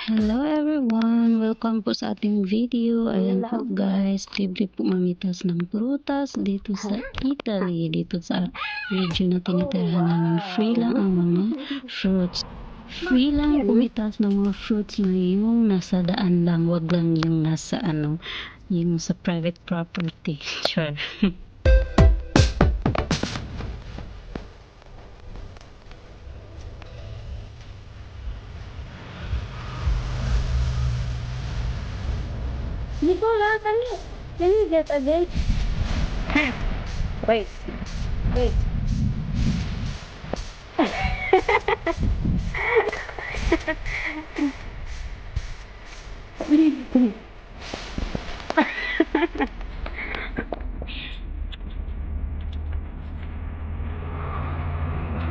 Hello everyone! Welcome po sa ating video. Ayan po guys, libre po mamitas ng prutas dito sa Italy. Dito sa region na tinitirahan namin. Free lang ang mga fruits. Free lang pumitas ng mga fruits na yung nasa daan lang. Wag lang yung nasa yung sa private property. Sure. Nicola, can you get a date? Wait. Wait.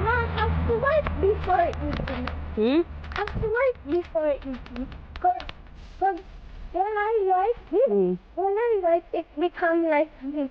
Mom, have to wipe before eating. Have to wipe before eating. Cause when I wipe it, it becomes like this.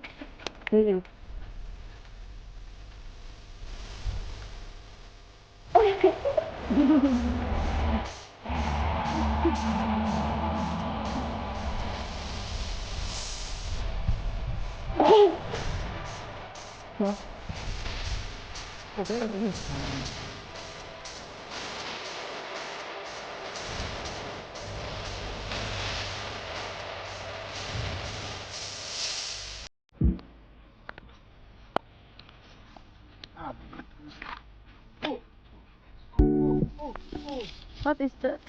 What is that?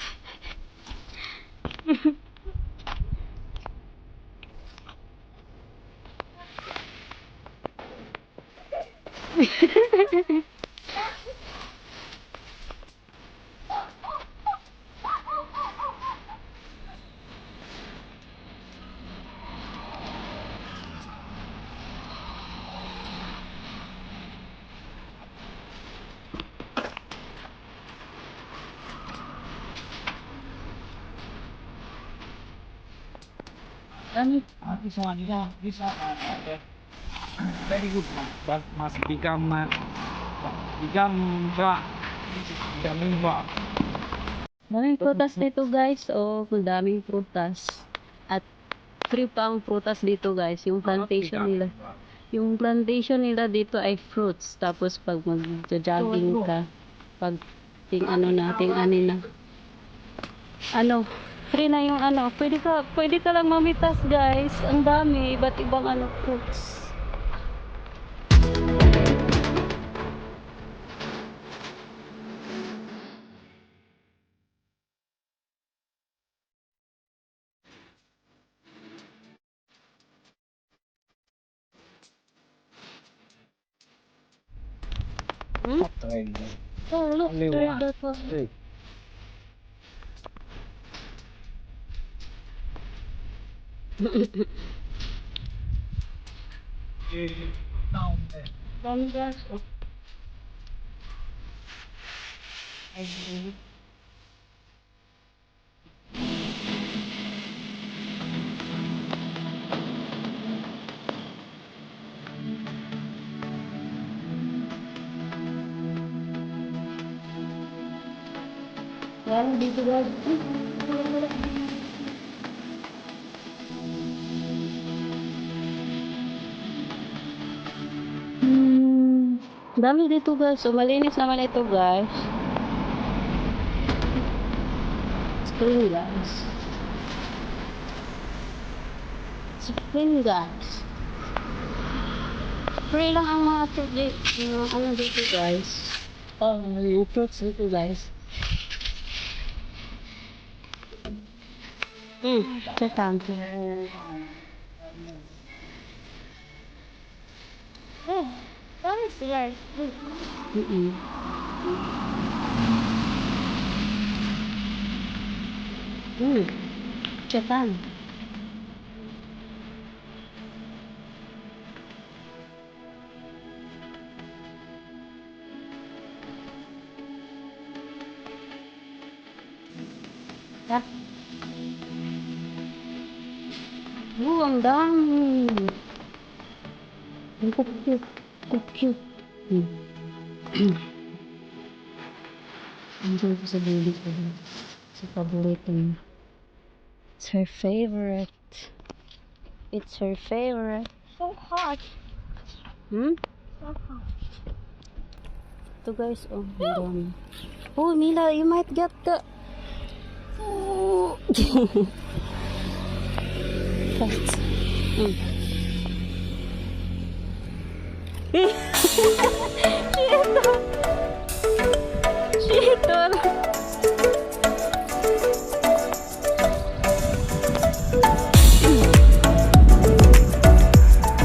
This one, this one, very good one, but must become Daming prutas dito guys. Oh, daming prutas. At free pa ang prutas dito guys. Yung plantation nila. Yung plantation nila dito ay fruits. Tapos pag mag-jogging ka, pag ting anin na. Free na yung pwede ka lang mamitas guys. Ang dami, iba't ibang fruits. Oh, look, there's that one. Dami guys. Oh. Yan, dito guys. Dami dito guys. So, malinis naman ito guys. Spring guys. Spring guys. Free lang ang mga dito guys. Oh, yung fruits dito guys. Thank you. Oh, that is nice. Japan. Yeah. Ang dami. Ang cute. Cute. Ang cute sa baby ko. Sa paborito niya. It's her favorite. It's her favorite. So hot. Hmm? So hot. Ito guys, oh, ang dami. Oh, Mila, you might get the... Oh. Fast.